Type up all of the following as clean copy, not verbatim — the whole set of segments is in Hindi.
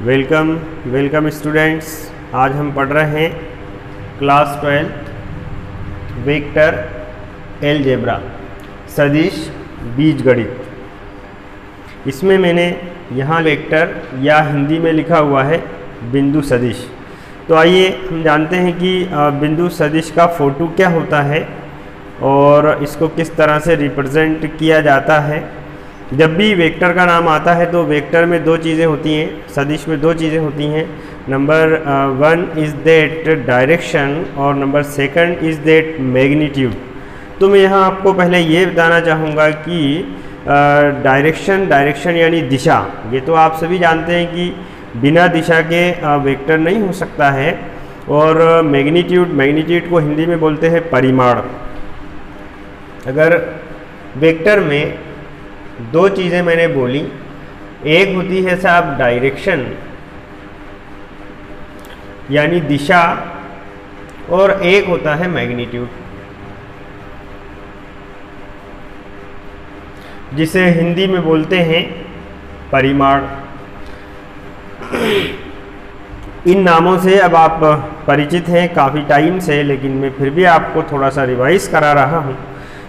Welcome students. आज हम पढ़ रहे हैं क्लास 12 वेक्टर अलजेब्रा सदिश बीजगणित। इसमें मैंने यहाँ वेक्टर या हिंदी में लिखा हुआ है बिंदु सदिश। तो आइए हम जानते हैं कि बिंदु सदिश का फोटो क्या होता है और इसको किस तरह से रिप्रेजेंट किया जाता है। जब भी वेक्टर का नाम आता है तो वेक्टर में दो चीज़ें होती हैं, सदिश में दो चीज़ें होती हैं। नंबर 1 इज़ दैट डायरेक्शन और नंबर 2 इज़ दैट मैग्नीट्यूड। तो मैं यहाँ आपको पहले ये बताना चाहूँगा कि डायरेक्शन यानी दिशा, ये तो आप सभी जानते हैं कि बिना दिशा के वेक्टर नहीं हो सकता है। और मैग्नीट्यूड को हिंदी में बोलते हैं परिमाण। अगर वेक्टर में दो चीज़ें मैंने बोली, एक होती है साहब डायरेक्शन यानी दिशा और एक होता है मैग्नीट्यूड, जिसे हिंदी में बोलते हैं परिमाण। इन नामों से अब आप परिचित हैं काफ़ी टाइम से, लेकिन मैं फिर भी आपको थोड़ा सा रिवाइज करा रहा हूँ।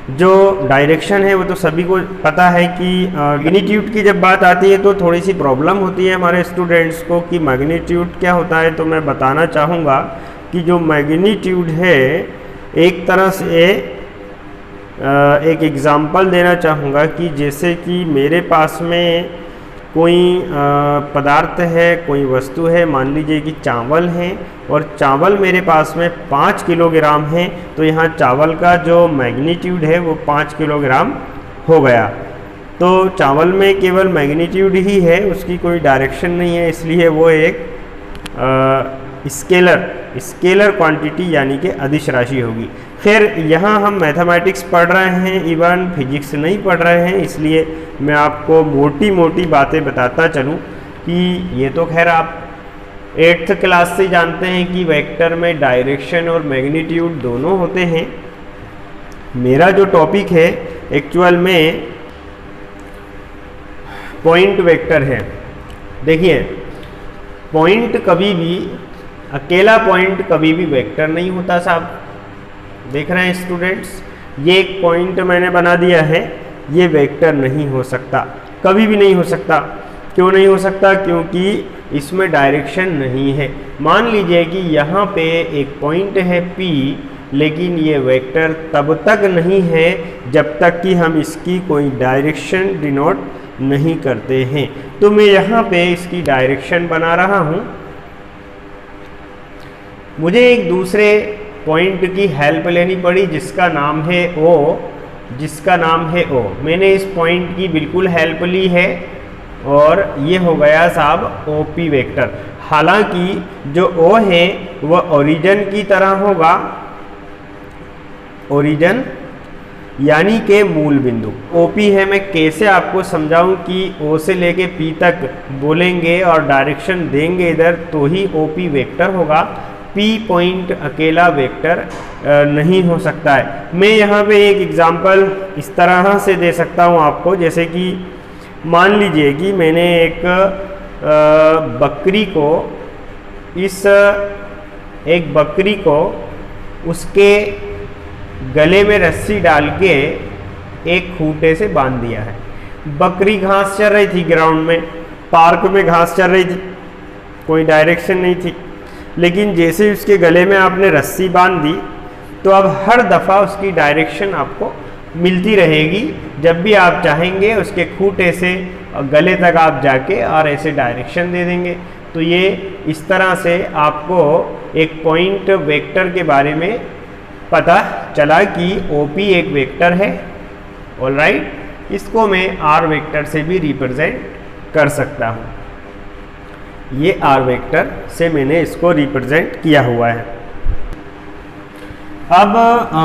जो डायरेक्शन है वो तो सभी को पता है कि मैग्नीट्यूड की जब बात आती है तो थोड़ी सी प्रॉब्लम होती है हमारे स्टूडेंट्स को कि मैग्नीट्यूड क्या होता है। तो मैं बताना चाहूँगा कि जो मैग्नीट्यूड है, एक तरह से एक एग्ज़ाम्पल देना चाहूँगा कि जैसे कि मेरे पास में कोई पदार्थ है, कोई वस्तु है, मान लीजिए कि चावल है और चावल मेरे पास में 5 किलोग्राम है। तो यहाँ चावल का जो मैग्नीट्यूड है वो 5 किलोग्राम हो गया। तो चावल में केवल मैग्नीट्यूड ही है, उसकी कोई डायरेक्शन नहीं है, इसलिए वो एक स्केलर क्वांटिटी यानी कि अदिश राशि होगी। खैर यहाँ हम मैथमेटिक्स पढ़ रहे हैं, इवन फिजिक्स नहीं पढ़ रहे हैं, इसलिए मैं आपको मोटी मोटी बातें बताता चलूँ कि ये तो खैर आप 8th क्लास से जानते हैं कि वेक्टर में डायरेक्शन और मैग्नीट्यूड दोनों होते हैं। मेरा जो टॉपिक है एक्चुअल में पॉइंट वेक्टर है। देखिए, पॉइंट कभी भी, अकेला पॉइंट कभी भी वेक्टर नहीं होता साहब। देख रहे हैं स्टूडेंट्स, ये एक पॉइंट मैंने बना दिया है, ये वेक्टर नहीं हो सकता, कभी भी नहीं हो सकता। क्यों नहीं हो सकता? क्योंकि इसमें डायरेक्शन नहीं है। मान लीजिए कि यहाँ पे एक पॉइंट है P, लेकिन ये वेक्टर तब तक नहीं है जब तक कि हम इसकी कोई डायरेक्शन डिनोट नहीं करते हैं। तो मैं यहाँ पे इसकी डायरेक्शन बना रहा हूँ। मुझे एक दूसरे पॉइंट की हेल्प लेनी पड़ी जिसका नाम है O। मैंने इस पॉइंट की बिल्कुल हेल्प ली है और ये हो गया साहब OP वेक्टर। हालांकि जो O है वह ओरिजिन की तरह होगा, ओरिजिन यानी के मूल बिंदु। OP है, मैं कैसे आपको समझाऊं कि O से लेके P तक बोलेंगे और डायरेक्शन देंगे इधर तो ही OP वेक्टर होगा। P पॉइंट अकेला वेक्टर नहीं हो सकता है। मैं यहाँ पे एक एग्जांपल इस तरह से दे सकता हूँ आपको, जैसे कि मान लीजिए कि मैंने एक बकरी को उसके गले में रस्सी डाल के एक खूंटे से बांध दिया है। बकरी घास चर रही थी, ग्राउंड में, पार्क में घास चर रही थी, कोई डायरेक्शन नहीं थी। लेकिन जैसे उसके गले में आपने रस्सी बांध दी तो अब हर दफ़ा उसकी डायरेक्शन आपको मिलती रहेगी। जब भी आप चाहेंगे उसके खूंटे से गले तक आप जाके और ऐसे डायरेक्शन दे देंगे। तो ये इस तरह से आपको एक पॉइंट वेक्टर के बारे में पता चला कि OP एक वेक्टर है। ऑलराइट, इसको मैं R वेक्टर से भी रिप्रेजेंट कर सकता हूँ। ये R वेक्टर से मैंने इसको रिप्रेजेंट किया हुआ है। अब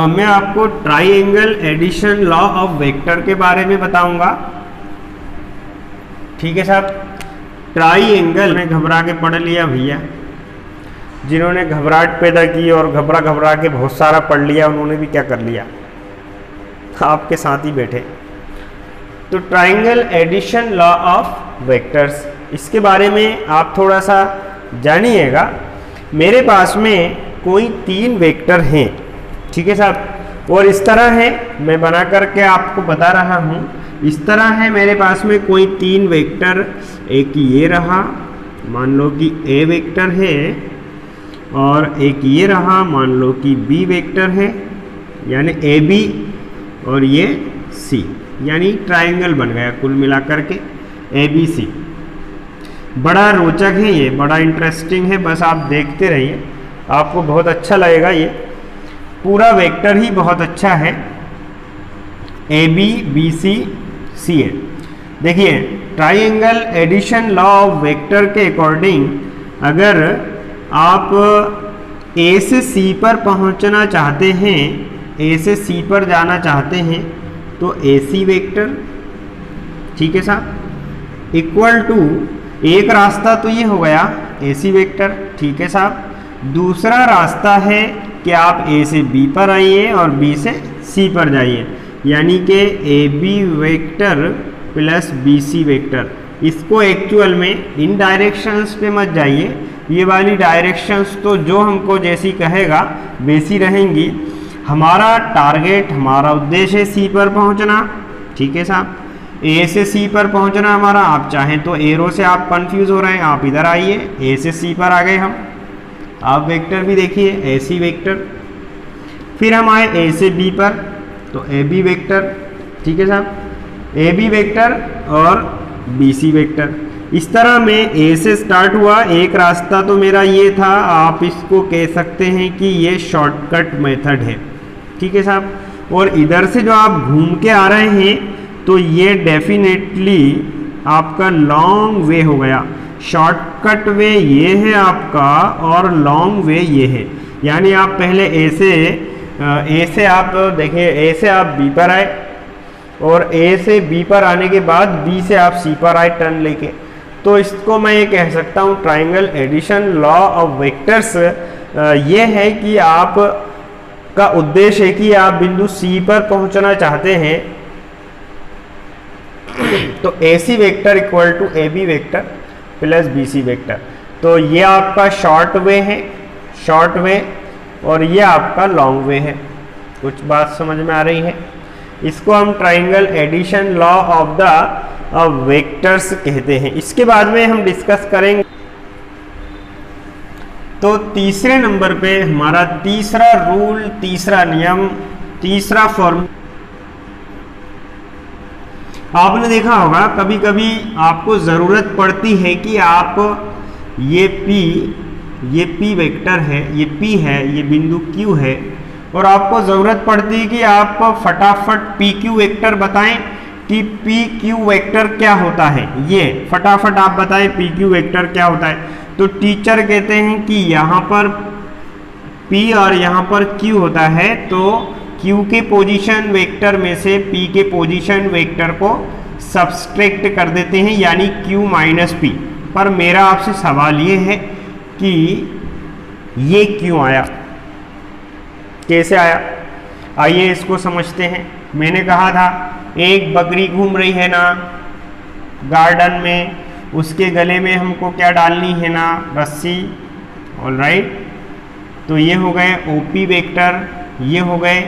मैं आपको triangle addition law of vector के बारे में बताऊंगा। ठीक है साहब, ट्राइएंगल में घबरा के पढ़ लिया भैया। जिन्होंने घबराहट पैदा की और घबरा के बहुत सारा पढ़ लिया, उन्होंने भी क्या कर लिया, आपके साथ ही बैठे। तो triangle addition law of vectors, इसके बारे में आप थोड़ा सा जानिएगा। मेरे पास में कोई 3 वेक्टर हैं, ठीक है साहब, और इस तरह है, मैं बना करके आपको बता रहा हूँ। इस तरह है, मेरे पास में कोई 3 वेक्टर, एक ये रहा, मान लो कि ए वेक्टर है, और एक ये रहा, मान लो कि बी वेक्टर है, यानी ए बी, और ये सी, यानी ट्रायंगल बन गया कुल मिलाकर के ए बी सी। बड़ा रोचक है ये, बड़ा इंटरेस्टिंग है, बस आप देखते रहिए, आपको बहुत अच्छा लगेगा। ये पूरा वेक्टर ही बहुत अच्छा है, A B B C C A. देखिए triangle addition law of vector के अकॉर्डिंग अगर आप ए से सी पर पहुंचना चाहते हैं, ए से सी पर जाना चाहते हैं, तो ए सी वेक्टर, ठीक है साहब, इक्वल टू एक रास्ता तो ये हो गया ए सी वेक्टर, ठीक है साहब। दूसरा रास्ता है कि आप ए से बी पर आइए और बी से सी पर जाइए, यानी कि A B vector plus B C vector. इसको एक्चुअल में इन डायरेक्शंस पे मत जाइए, ये वाली डायरेक्शंस तो जो हमको जैसी कहेगा वैसी रहेंगी। हमारा टारगेट, हमारा उद्देश्य है सी पर पहुंचना, ठीक है साहब, ए से सी पर पहुंचना हमारा। आप चाहें तो एरो से आप कंफ्यूज हो रहे हैं, आप इधर आइए, ए से सी पर आ गए हम। आप वेक्टर भी देखिए, ए सी वेक्टर, फिर हम आए ए से बी पर, तो ए बी वेक्टर, ठीक है साहब, ए बी वेक्टर और बी सी वेक्टर। इस तरह में ए से स्टार्ट हुआ, एक रास्ता तो मेरा ये था, आप इसको कह सकते हैं कि ये शॉर्टकट मेथड है, ठीक है साहब। और इधर से जो आप घूम के आ रहे हैं, तो ये डेफिनेटली आपका लॉन्ग वे हो गया। शॉर्टकट वे ये है आपका और लॉन्ग वे ये है, यानी आप पहले ए से आप देखिए, ए से आप बी पर आए और ए से बी पर आने के बाद बी से आप सी पर आए टर्न लेके, तो इसको मैं ये कह सकता हूँ triangle addition law of vectors ये है कि आप का उद्देश्य है कि आप बिंदु सी पर पहुंचना चाहते हैं, तो A C vector equal to A B vector plus B C vector. तो ये आपका शॉर्ट वे है, शॉर्ट वे, और ये आपका लॉन्ग वे है। कुछ बात समझ में आ रही है? इसको हम triangle addition law of the vectors कहते हैं। इसके बाद में हम डिस्कस करेंगे। तो तीसरे नंबर पे हमारा तीसरा रूल, तीसरा नियम, तीसरा फॉर्म, आपने देखा होगा कभी कभी आपको ज़रूरत पड़ती है कि आप ये P वेक्टर है, ये P है, ये बिंदु Q है, और आपको ज़रूरत पड़ती है कि आप फटाफट PQ वेक्टर बताएं कि PQ वेक्टर क्या होता है। ये फटाफट आप बताएं PQ वेक्टर क्या होता है। तो टीचर कहते हैं कि यहाँ पर P और यहाँ पर Q होता है, तो Q के पोजीशन वेक्टर में से P के पोजीशन वेक्टर को सब्सट्रैक्ट कर देते हैं, यानी Q माइनस P। पर मेरा आपसे सवाल ये है कि ये क्यों आया, कैसे आया? आइए इसको समझते हैं। मैंने कहा था एक बकरी घूम रही है ना गार्डन में, उसके गले में हमको क्या डालनी है ना, रस्सी। ऑलराइट, तो ये हो गए OP वेक्टर, ये हो गए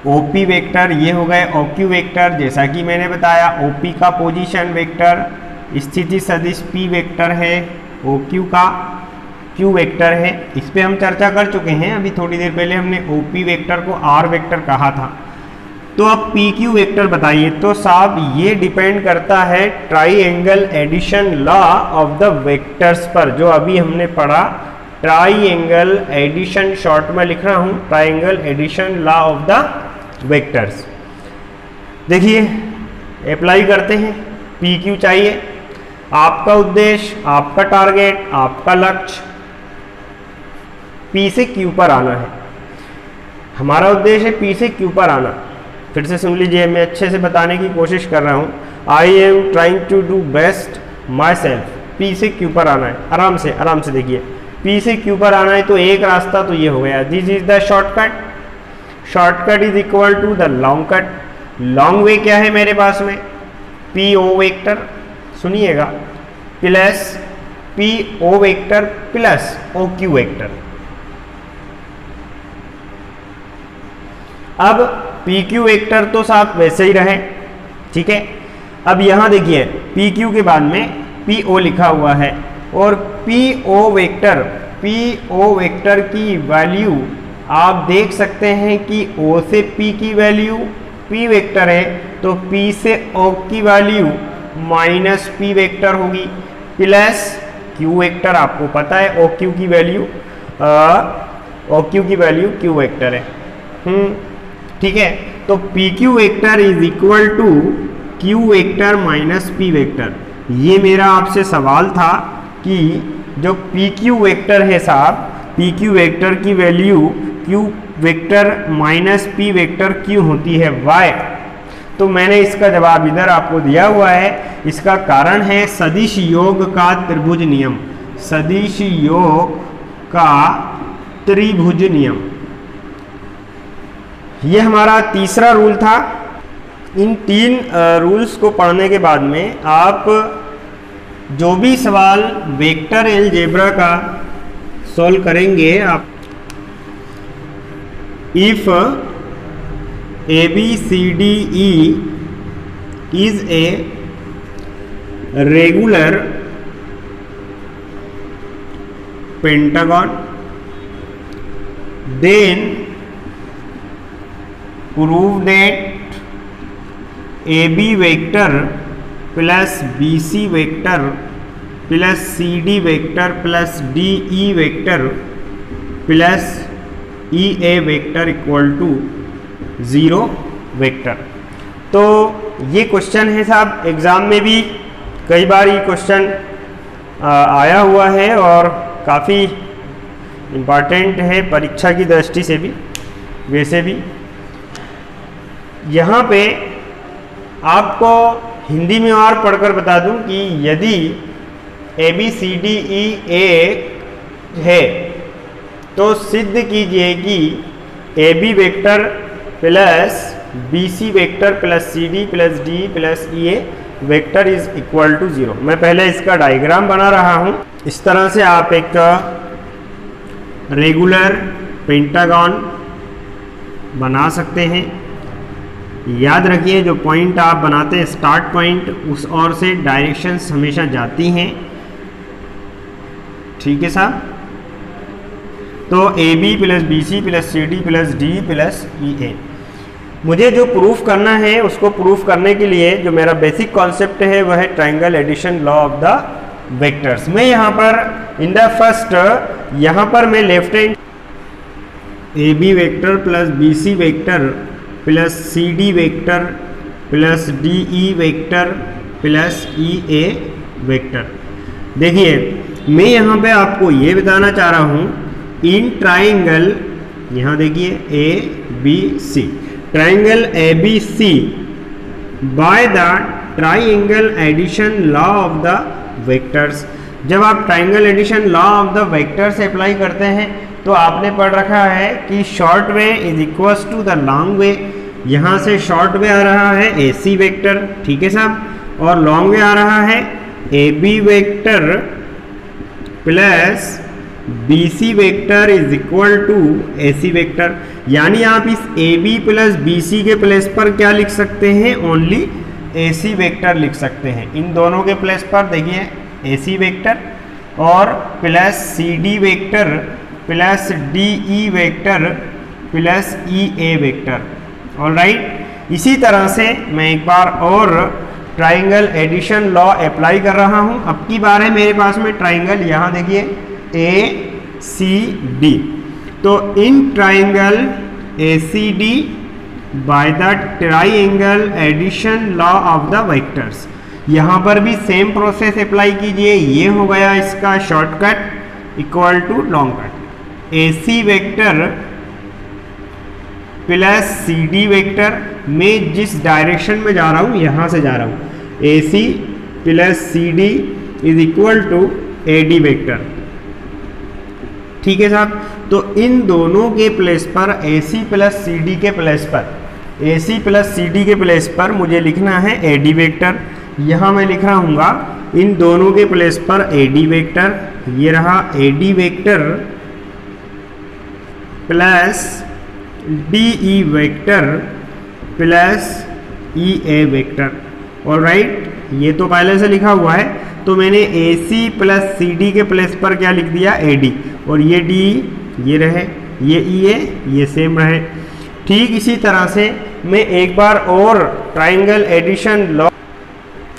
OP वेक्टर, ये हो गए OQ वेक्टर। जैसा कि मैंने बताया OP का पोजीशन वेक्टर स्थिति सदिश P वेक्टर है, OQ का Q वेक्टर है। इस पे हम चर्चा कर चुके हैं, अभी थोड़ी देर पहले हमने OP वेक्टर को R वेक्टर कहा था। तो अब PQ वेक्टर बताइए। तो साहब ये डिपेंड करता है triangle addition law of the vectors पर, जो अभी हमने पढ़ा। ट्राइंगल एडिशन, शॉर्ट में लिख रहा हूँ, triangle addition law of the vectors. देखिए अप्लाई करते हैं। PQ चाहिए, आपका उद्देश्य, आपका टारगेट, आपका लक्ष्य P से Q पर आना है। हमारा उद्देश्य है P से Q पर आना। फिर से सुन लीजिए, मैं अच्छे से बताने की कोशिश कर रहा हूँ। I am trying to do best myself. P से Q पर आना है, आराम से देखिए। P से Q पर आना है, तो एक रास्ता तो ये हो गया, this is the shortcut. Shortcut is equal to the long cut. Long way क्या है मेरे पास में? PO vector. सुनिएगा, plus P O vector plus O Q vector. अब पी क्यू वेक्टर तो साथ वैसे ही रहे, ठीक है। अब यहां देखिए पी क्यू के बाद में पी ओ लिखा हुआ है और पी ओ वेक्टर की वैल्यू आप देख सकते हैं कि ओ से पी की वैल्यू पी वेक्टर है, तो पी से ओ की वैल्यू माइनस पी वेक्टर होगी, प्लस क्यू वेक्टर आपको पता है ओ क्यू की वैल्यू क्यू वेक्टर है, ठीक है। तो P Q vector is equal to Q vector minus P vector. ये मेरा आपसे सवाल था कि जो पी क्यू वेक्टर है साहब, पी क्यू वेक्टर की value Q vector minus P vector क्यों होती है, वाई। तो मैंने इसका जवाब इधर आपको दिया हुआ है। इसका कारण है सदिश योग का त्रिभुज नियम, सदिश योग का त्रिभुज नियम। ये हमारा तीसरा रूल था। इन 3 रूल्स को पढ़ने के बाद में आप जो भी सवाल वेक्टर अलजेब्रा का सॉल्व करेंगे, आप if ABCDE is a regular pentagon, then prove that AB vector plus BC vector plus CD vector plus DE vector plus EA vector equal to 0 vector. तो ये क्वेश्चन है साहब, एग्ज़ाम में भी कई बार ये क्वेश्चन आया हुआ है और काफ़ी इम्पॉर्टेंट है परीक्षा की दृष्टि से भी। वैसे भी यहाँ पे आपको हिंदी में और पढ़कर बता दूं कि यदि ABCDE एक है तो सिद्ध कीजिए कि AB vector plus BC vector plus CD plus D plus EA vector is equal to 0। मैं पहले इसका डायग्राम बना रहा हूं। इस तरह से आप एक रेगुलर पेंटागन बना सकते हैं। याद रखिए जो पॉइंट आप बनाते हैं स्टार्ट पॉइंट, उस ओर से डायरेक्शंस हमेशा जाती हैं, ठीक है साहब। तो AB plus BC plus CD plus D plus EA मुझे जो प्रूफ करना है, उसको प्रूफ करने के लिए जो मेरा बेसिक कॉन्सेप्ट है वह है triangle addition law of the vectors. मैं यहाँ पर इन द फर्स्ट, यहाँ पर मैं left hand AB vector plus BC vector plus CD vector plus DE vector plus EA vector. देखिए मैं यहाँ पे आपको ये बताना चाह रहा हूँ, इन ट्राइंगल, यहाँ देखिए ABC, triangle ABC by the triangle addition law of the vectors. जब आप triangle addition law of the vectors apply करते हैं तो आपने पढ़ रखा है कि short way is equals to the long way. यहाँ से शॉर्ट वे आ रहा है AC वेक्टर, ठीक है साहब, और लॉन्ग वे आ रहा है AB vector plus BC vector is equal to AC vector. यानी आप इस AB प्लस BC के प्लेस पर क्या लिख सकते हैं, ओनली AC वेक्टर लिख सकते हैं। इन दोनों के प्लेस पर देखिए AC वेक्टर और plus CD vector plus DE vector plus EA vector. Alright, इसी तरह से मैं एक बार और ट्राइंगल एडिशन लॉ अप्लाई कर रहा हूं। अब की बार है मेरे पास में ट्राइंगल, यहाँ देखिए ACD। तो in triangle ACD by the triangle addition law of the vectors, यहाँ पर भी सेम प्रोसेस अप्लाई कीजिए। ये हो गया इसका shortcut equal to long cut. AC vector plus CD vector, मैं जिस डायरेक्शन में जा रहा हूँ यहाँ से जा रहा हूँ, AC plus CD is equal to AD vector, ठीक है साहब। तो इन दोनों के प्लेस पर AC प्लस CD के प्लेस पर, AC प्लस CD के प्लेस पर मुझे लिखना है AD वेक्टर। यहाँ मैं लिख रहा हूँगा इन दोनों के प्लेस पर AD वेक्टर, ये रहा AD vector plus DE vector plus EA vector. Alright, ये तो पहले से लिखा हुआ है, तो मैंने AC प्लस CD के प्लेस पर क्या लिख दिया AD, और ये DE ये रहे, ये EA ये सेम रहे। ठीक इसी तरह से मैं एक बार और triangle addition law,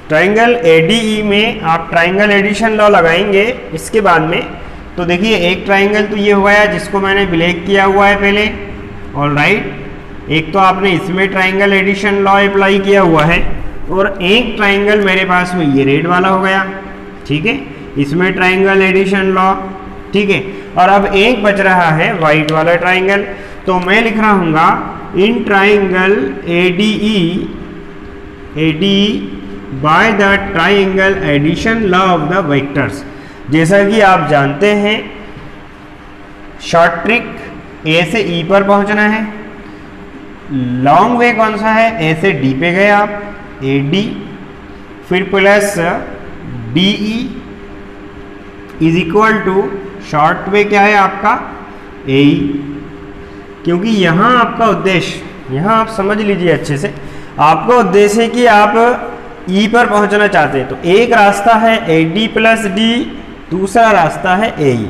triangle ADE में आप ट्राइंगल एडिशन लॉ लगाएंगे इसके बाद में, तो देखिए एक ट्राइंगल तो ये हुआ है जिसको मैंने ब्लैक किया हुआ है पहले। ऑलराइट, एक तो आपने इसमें ट्राइंगल एडिशन लॉ अप्लाई किया हुआ है, और एक ट्राइंगल मेरे पास में ये रेड वाला हो गया, ठीक है, इसमें ट्राइंगल एडिशन लॉ, ठीक है। और अब एक बच रहा है वाइट वाला ट्राइंगल, तो मैं लिख रहा हूँगा in triangle ADE by the triangle addition law of the vectors. जैसा कि आप जानते हैं शॉर्ट ट्रिक A से E पर पहुंचना है, लॉन्ग वे कौन सा है, A से D पे गए आप AD, फिर plus DE is equal to short way क्या है आपका AE। क्योंकि यहाँ आपका उद्देश्य, यहाँ आप समझ लीजिए अच्छे से, आपका उद्देश्य है कि आप E पर पहुंचना चाहते हैं, तो एक रास्ता है AD प्लस D, दूसरा रास्ता है AE,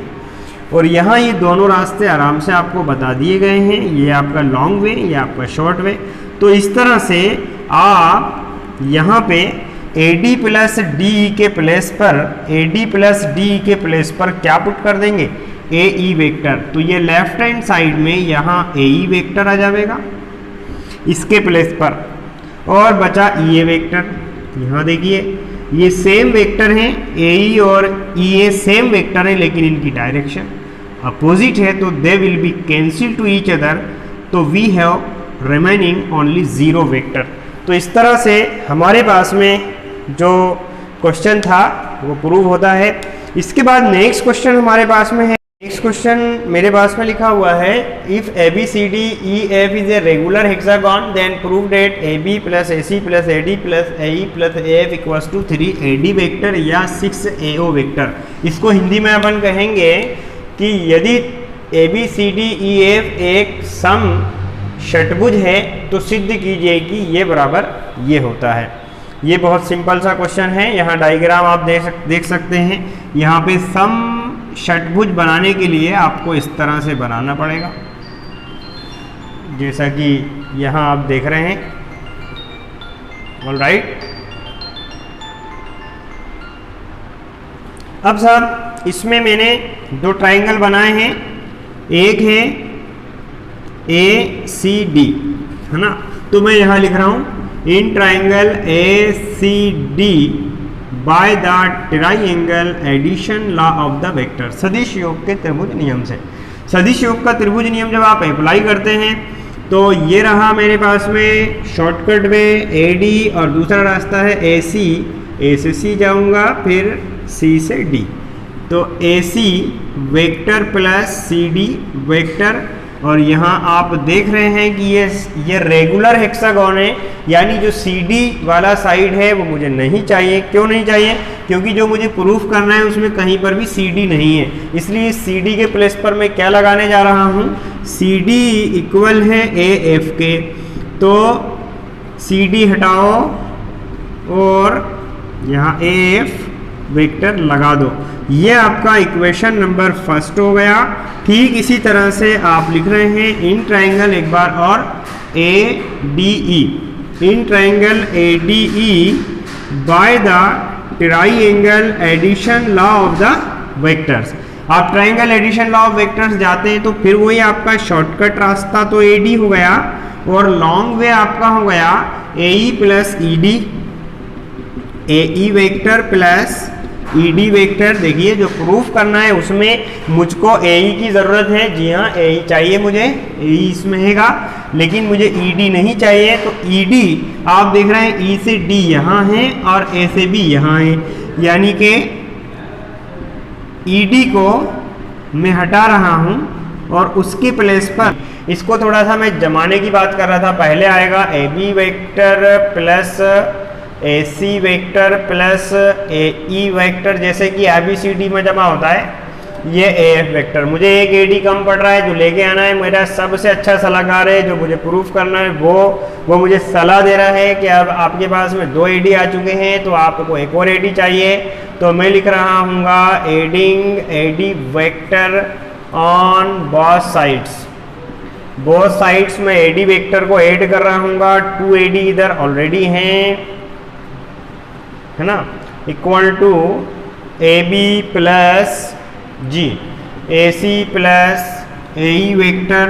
और यहाँ ये दोनों रास्ते आराम से आपको बता दिए गए हैं, ये आपका लॉन्ग वे, ये आपका शॉर्ट वे। तो इस तरह से आप यहाँ पे AD प्लस DE के प्लेस पर, AD प्लस DE के प्लेस पर क्या पुट कर देंगे, AE वेक्टर। तो ये लेफ्ट हैंड साइड में यहाँ AE वेक्टर आ जाएगा इसके प्लेस पर, और बचा EA वेक्टर। यहाँ देखिए ये सेम वेक्टर हैं, AE और EA सेम वेक्टर हैं, लेकिन इनकी डायरेक्शन अपोजिट है, तो they will be cancel to each other, तो we have remaining only 0 vector. तो इस तरह से हमारे पास में जो क्वेश्चन था वो प्रूव होता है। इसके बाद नेक्स्ट क्वेश्चन हमारे पास में है, नेक्स्ट क्वेश्चन मेरे पास में लिखा हुआ है if ABCDEF is a regular hexagon then prove that AB plus AC plus AD plus AE plus AF equals to 3 AD vector या 6 AO वेक्टर। इसको हिंदी में अपन कहेंगे कि यदि ABCDEF एक सम षटभुज है तो सिद्ध कीजिए कि ये बराबर ये होता है। ये बहुत सिंपल सा क्वेश्चन है, यहाँ डायग्राम आप देख सकते हैं। यहाँ पे सम षटभुज बनाने के लिए आपको इस तरह से बनाना पड़ेगा, जैसा कि यहाँ आप देख रहे हैं। ऑलराइट, अब साहब इसमें मैंने 2 ट्राइंगल बनाए हैं, एक है ACD, है ना, तो मैं यहाँ लिख रहा हूँ in triangle ACD by the triangle addition law of the vector. सदिश योग के त्रिभुज नियम से, सदिश योग का त्रिभुज नियम जब आप अप्लाई करते हैं तो ये रहा मेरे पास में शॉर्टकट में AD और दूसरा रास्ता है AC, A से C जाऊंगा फिर C से D, तो AC vector plus CD vector. और यहाँ आप देख रहे हैं कि ये रेगुलर हेक्सागन है, यानी जो CD वाला साइड है वो मुझे नहीं चाहिए। क्यों नहीं चाहिए? क्योंकि जो मुझे प्रूफ करना है उसमें कहीं पर भी CD नहीं है, इसलिए CD के प्लेस पर मैं क्या लगाने जा रहा हूँ, CD इक्वल है AF के, तो CD हटाओ और यहाँ AF वेक्टर लगा दो। ये आपका इक्वेशन नंबर फर्स्ट हो गया। ठीक इसी तरह से आप लिख रहे हैं इन ट्राइंगल, एक बार और ADE, in triangle ADE by the triangle addition law of the vectors. आप triangle addition law of vectors जाते हैं तो फिर वही आपका शॉर्टकट रास्ता तो AD हो गया और लॉन्ग वे आपका हो गया AE plus ED, AE vector plus ED vector. देखिए जो प्रूफ करना है उसमें मुझको AE की ज़रूरत है, जी हाँ AE चाहिए मुझे, AE इसमें हैगा, लेकिन मुझे ED नहीं चाहिए। तो ED आप देख रहे हैं E से D यहाँ है और A से B यहाँ है, यानी कि ED को मैं हटा रहा हूँ और उसके प्लेस पर इसको थोड़ा सा मैं जमाने की बात कर रहा था। पहले आएगा AB vector plus AC vector plus AE vector, जैसे कि ABCD में जमा होता है ये AF वेक्टर। मुझे एक AD कम पड़ रहा है, जो लेके आना है, मेरा सबसे अच्छा सलाहकार है जो मुझे प्रूफ करना है, वो मुझे सलाह दे रहा है कि अब आपके पास में 2 AD आ चुके हैं तो आपको एक और AD चाहिए। तो मैं लिख रहा हूँगा adding AD vector on both sides में AD वेक्टर को ऐड कर रहा हूँगा। 2 AD इधर ऑलरेडी हैं, है ना, equal to AB plus G, AC plus AE vector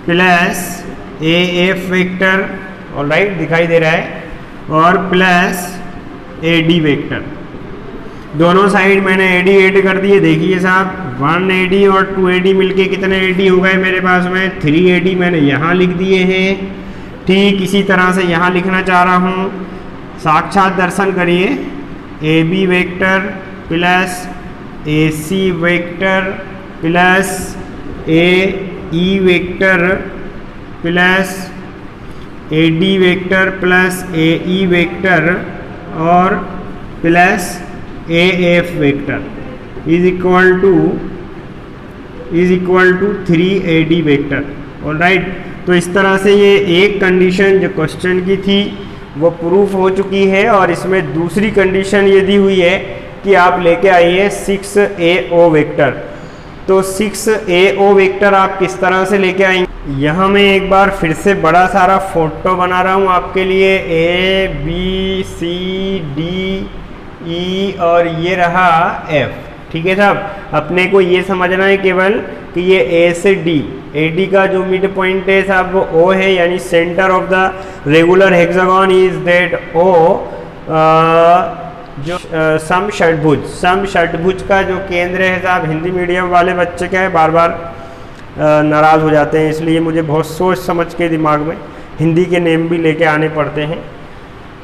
plus AF vector, alright, दिखाई दे रहा है, और प्लस AD वेक्टर। दोनों साइड मैंने AD ऐड कर दिए। देखिए साहब 1 AD और 2 AD मिलके कितने AD हो गए मेरे पास में? 3 AD मैंने यहाँ लिख दिए हैं। ठीक इसी तरह से यहाँ लिखना चाह रहा हूँ, साक्षात दर्शन करिए। AB vector plus AC vector plus AE vector plus AD vector plus AE vector और plus AF vector is equal to 3 AD vector. Alright, तो इस तरह से ये एक कंडीशन जो क्वेश्चन की थी वो प्रूफ हो चुकी है। और इसमें दूसरी कंडीशन ये दी हुई है कि आप लेके आइए 6AO वेक्टर। तो 6AO वेक्टर आप किस तरह से लेके आएंगे? यहाँ मैं एक बार फिर से बड़ा सारा फोटो बना रहा हूँ आपके लिए, A B C D E और ये रहा F। ठीक है साहब, अपने को ये समझना है केवल कि ये A से D, AD का जो मिड पॉइंट है साहब वो O है, यानी centre of the regular hexagon is that O। जो सम षटभुज का जो केंद्र है साहब, हिंदी मीडियम वाले बच्चे क्या है बार बार नाराज़ हो जाते हैं, इसलिए मुझे बहुत सोच समझ के दिमाग में हिंदी के नेम भी लेके आने पड़ते हैं।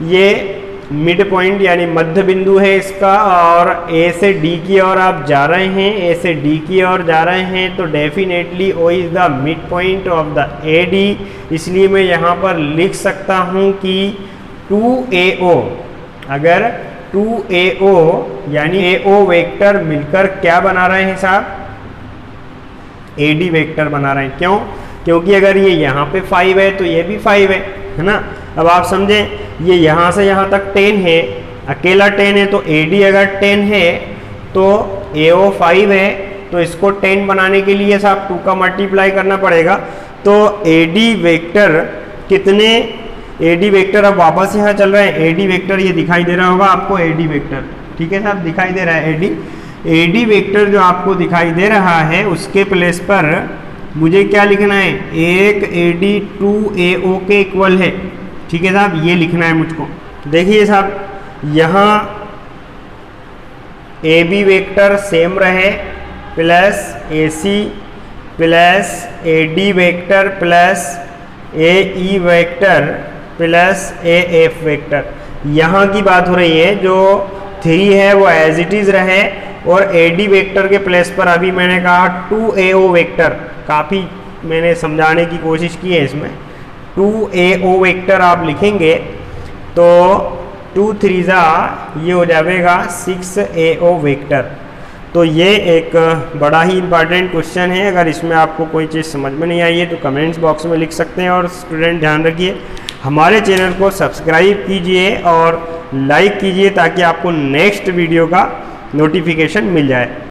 ये मिड पॉइंट यानी मध्य बिंदु है इसका, और A से D की ओर आप जा रहे हैं, A से D की ओर जा रहे हैं, तो definitely O is the mid point of the AD। इसलिए मैं यहाँ पर लिख सकता हूँ कि 2AO, अगर 2AO यानी AO वेक्टर मिलकर क्या बना रहे हैं साहब? AD वेक्टर बना रहे हैं। क्यों? क्योंकि अगर ये यहाँ पे 5 है तो ये भी 5 है ना। अब आप समझें, ये यहाँ से यहाँ तक 10 है, अकेला 10 है, तो AD अगर 10 है तो AO 5 है, तो इसको 10 बनाने के लिए साहब 2 का मल्टीप्लाई करना पड़ेगा। तो AD वेक्टर कितने, AD वेक्टर अब वापस यहाँ चल रहे हैं, AD वेक्टर ये दिखाई दे रहा होगा आपको, AD वेक्टर, ठीक है साहब, दिखाई दे रहा है AD वेक्टर जो आपको दिखाई दे रहा है उसके प्लेस पर मुझे क्या लिखना है? एक AD 2AO के इक्वल है। ठीक है साहब, ये लिखना है मुझको। देखिए साहब, यहाँ AB वेक्टर सेम रहे plus AC plus AD vector plus AE vector plus AF vector, यहाँ की बात हो रही है। जो 3 है वो एज इट इज़ रहे, और AD वेक्टर के प्लेस पर अभी मैंने कहा 2AO वेक्टर, काफ़ी मैंने समझाने की कोशिश की है इसमें। 2AO वेक्टर आप लिखेंगे तो 2 3 ये हो जाएगा 6AO वेक्टर। तो ये एक बड़ा ही इंपॉर्टेंट क्वेश्चन है। अगर इसमें आपको कोई चीज़ समझ में नहीं आई है तो कमेंट्स बॉक्स में लिख सकते हैं। और स्टूडेंट ध्यान रखिए, हमारे चैनल को सब्सक्राइब कीजिए और लाइक कीजिए ताकि आपको नेक्स्ट वीडियो का नोटिफिकेशन मिल जाए।